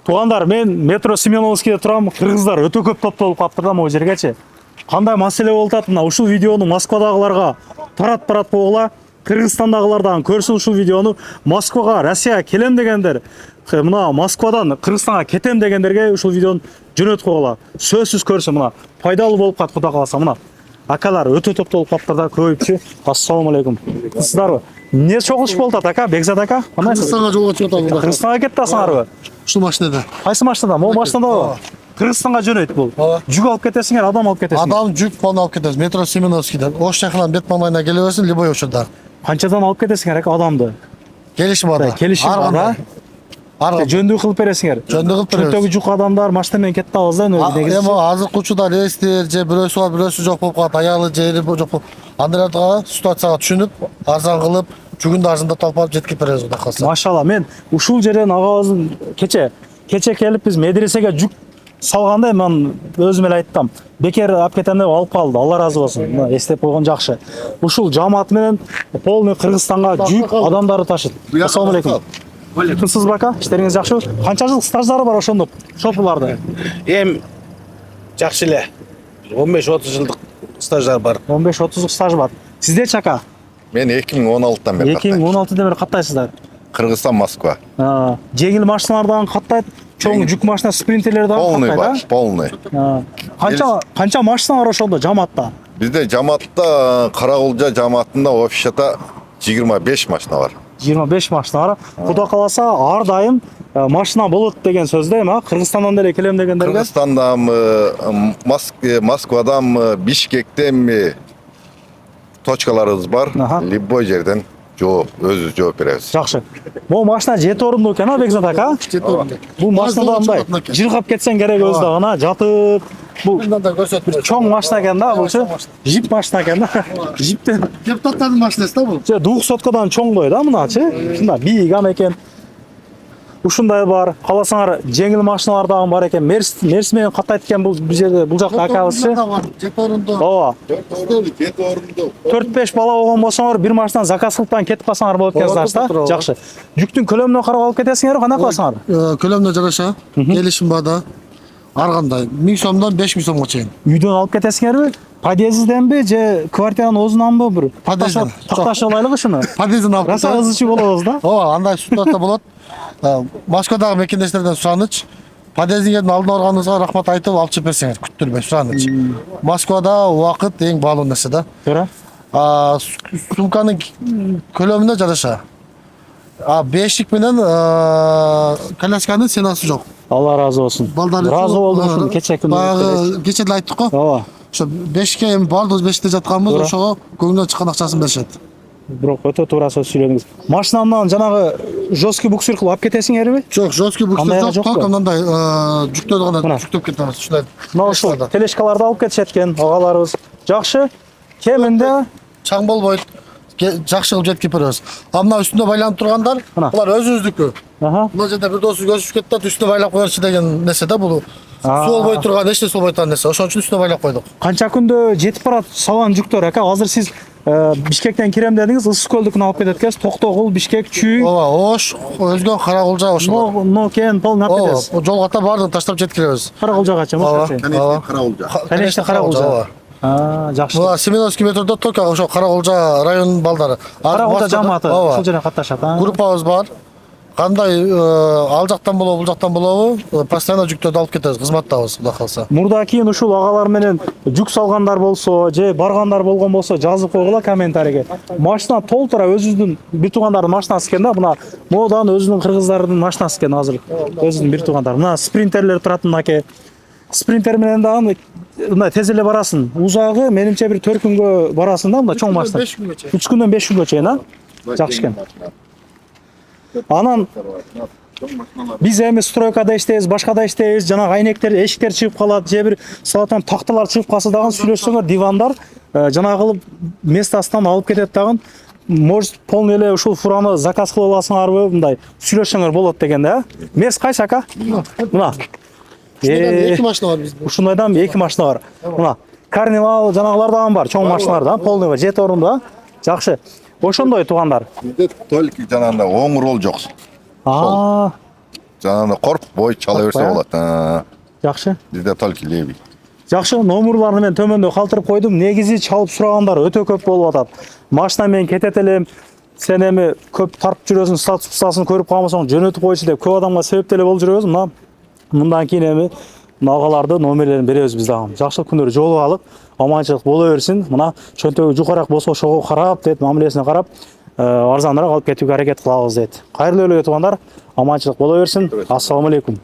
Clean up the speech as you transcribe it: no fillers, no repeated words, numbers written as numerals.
Туугандар, мен метро Семеновскийде турам. Кыргыздар өтө көп топтолуп калыптыр да могу жергечи. Кандай маселе болуп атат? Мына ушул видеону Москвадагыларга таратып койгула. Кыргызстандагылардан көрсүн ушул видеону. Москвага, Россияга келем дегендер, мына Москвадан Кыргызстанга кетем дегендерге ушул видеону жөнөтүп койгула. Сөзсүз көрсүн, мына пайдалуу болуп калат, Кудай кааласа. Мына акалар өтө топтолуп калыптыр да, көбүнчө. Ассаламу алейкум. Сиздарбы? Эмне чогулуш болуп атат, ака? Бекзат ака? Кыргызстанга жолго чыгып атабыз. Кыргызстанга кетип атасыңарбы? Ушул машинада. Кайсы машинада? Могу машинадабы? Кыргызстанга жөнөйт бул. Жүк алып кетесиңер, адам алып кетесиңер. Адам жүк полный алып кетебиз. Метро Семеновскийден. Ош шаарынан бет маңайына келе берсин, любой учурда. Канчадан алып кетесиңер ака адамды? Келишим бар да. Келишим бар да. Жөндүү кылып бересиңер. Жөндүү кылып беребиз. Чөктөгү жүк адамдар машина менен кетип алабыз да, негизи. Эми азыркы учурда рейстер же бирөөсү бар, бирөөсү жок болуп калат, аялы же ери жок болуп. Андайларга ситуацияга түшүнүп, арзан кылып, жүгүндү арзандатып алып жеткирип беребиз, Кудай кааласа. Машалла, мен ушул жерден агабыздын кече келип биз медресеге жүк салганда мен өзүм эле айттым. Бекер алып кетем деп алып калды. Алла разы болсун. Эстеп койгон жакшы. Ушул жамаат менен полный Кыргызстанга жүк адамдарды ташыйт. Ассаламу алейкум. Алейкумсыз бака, иштериңиз жакшыбы? Канча жыл стаждары бар ошондо шоферларды? Эм жакшы эле. 15-30 жылдык стаждар бар. 15-30 жылдык стаж бар. Сиздечи ака? Мен 2016-тан бери каттайм. 2016-дан бери каттайсыздар. Кыргызстан, Москва. Жеңил машиналардан каттайт, чоң жүк машина, спринтерлерден Полный бар, каттайт, полный. Канча машина бар ошондо жамаатта? Бизде жамаатта, Карагулжа жамаатында офисчата 25 машина бар. 25 машина бар. Кудай кааласа ар дайым машина болот деген сөз да эми, Кыргызстандан деле келем дегендерге. Кыргызстандан, Москвадан, Бишкектен точкаларыбыз бар. Любой жерден өзүбүз жооп беребиз. Жакшы. Бул машина 7 орундуу экен, а Бекзат ака? 7 орундуу. Бул машинада мындай жыргап кетсең керек өз дагына, жатып. Бул чоң машина экен да, булчу. Жип машина экен да. Жиптен Депутаттардын машинасы да бул. 200-кадан чоңдой да мыначы. Ушундай бийик ам экен. Ушундай бар. Каласаңар жеңил машиналар дагы бар экен. Мерс менен каттайт экен бул жерде, бул жакта акабызчы. 7 орундуу. Ооба. 7 орундуу. 4-5 бала болгон болсоңор, бир машина заказ кылыптан кетип калсаңар болот экен, да? Жакшы. Жүктүн көлөмүнө карап алып кетесиңерби, кандай кыласыңар? Көлөмүнө жараша. Келишим бар да. Ар кандай 1000 сомдон 5000 сомго чейин. Үйдөн алып кетесиңерби? Подъезденби же квартиранын өзүнөнбү бир? Подъезден. Такташып алайлыкы ушуну. Подъезден алып Раса ызычы болобуз да? Ооба, андай ситуация болот. Москвадагы мекендештерден сураныч. Подъездиңердин алдына барганыңызга рахмат айтып алып чыгып берсеңер, күттүрбөй сураныч. Москвада убакыт эң баалуу нерсе да. Туура. Сумканын көлөмүнө жараша. Бешик менен колясканын ценасы жок. Алла разы болсун. Разы болдум ушул кече күндө. Баягы кече эле айттык го. Ооба. Ошо бешикке эми бардыгыбыз бешикте жатканбыз, ошого көңүнөн чыккан акчасын беришет. Бирок өтө туура сөз сүйлөдүңүз. Машинамдан жанагы жесткий буксир кылып алып кетесиңерби? Жок, жесткий буксир жок, только мындай жүктөрдү гана жүктөп кетебиз. Ушулай. Мына ушул телешкаларды алып кетишет экен агаларыбыз. Жакшы. Кеминде чаң болбойт. Жакшы кылып жеткирип беребиз. Мына үстүндө байланып тургандар, булар өзүбүздүкү. Мына жерде бир досу көчүп кетти да, үстүнө байлап коерчу деген нерсе да бул. Суу болбой турган, эч нерсе болбой турган нерсе. Ошон үчүн үстүнө байлап койдук. Канча күндө жетип барат салган жүктөр ака? Азыр сиз Бишкектен кирем дедиңиз, Ысык көлдүкүн алып кетет экенсиз. Токтогул, Бишкек, Чүй. Ооба, Ош, өзгө Карагулжа ошол. Но кен полный алып кетесиз. Ооба, жолго ата баардыгын таштап жеткиребиз. Карагулжагачы, Конечно, Карагулжа. Конечно, Карагулжа. Жакшы. Буга Семеновский метродо только ошо Карагулжа районунун балдары. Карагулжа жамааты ушул жерден катташат. Группабыз бар. Кандай ал жактан болобу, бул жактан болобу, постоянно жүктөрдү алып кетебиз, кызматтабыз, Кудай кааласа. Мурда кийин ушул агалар менен жүк салгандар болсо, же баргандар болгон болсо, жазып койгула комментарийге. Машина толтура өзүбүздүн бир туугандардын машинасы экен да, мына модан өзүнүн кыргыздардын машинасы экен азыр. Өзүнүн бир туугандары. Мына спринтерлер турат мынаке. Спринтер менен дагы мындай тез эле барасың. Узагы менимче бир 4 күнгө барасың да, мына чоң машина. 3 күндөн 5 күнгө чейин, а? Жакшы экен. Анан биз эми стройкада иштейбиз, башкада иштейбиз, жана айнектер, эшиктер чыгып калат, же бир салаттан такталар чыгып калса дагы сүйлөшсөңөр, дивандар жана кылып местасынан алып кетет дагы. Может, полный эле ушул фураны заказ кылып аласыңарбы, мындай сүйлөшсөңөр болот деген да. Мерс кайсы ака? Мына. Эки машина бар бизде. Ушундайдан 2 машина бар. Мына Карнивал жанагылар дагы бар, чоң машиналар да, полный бар, 7 орундуу. Жакшы. Ошондой туугандар. Бизде только жанагындай оң рол жок. Жаңағы корп бой чала берсе Корп, болады. Жакшы. Бизде только левый. Жакшы, номерларны мен төмөндө калтырып койдум. Негизи чалып сурагандар өтө көп болуп атат. Машина менен кетет элем. Сен эми көп тарып жүрөсүң, статусын көрүп калмасаң жөнөтүп койчу деп көп адамга себептеле болуп жүрөбүз. Мындан кийин эми агаларды номерлерин беребиз биз дагы. Жакшылык күндөрү жолугалы, аманчылык боло берсин. Мына чөнтөгү жукарак болсо ошого карап дейт, мамилесине карап, арзаныраак алып кетүүгө аракет кылабыз дейт. Кайрылуу эле туугандар, аманчылык боло берсин. Ассаламу алейкум.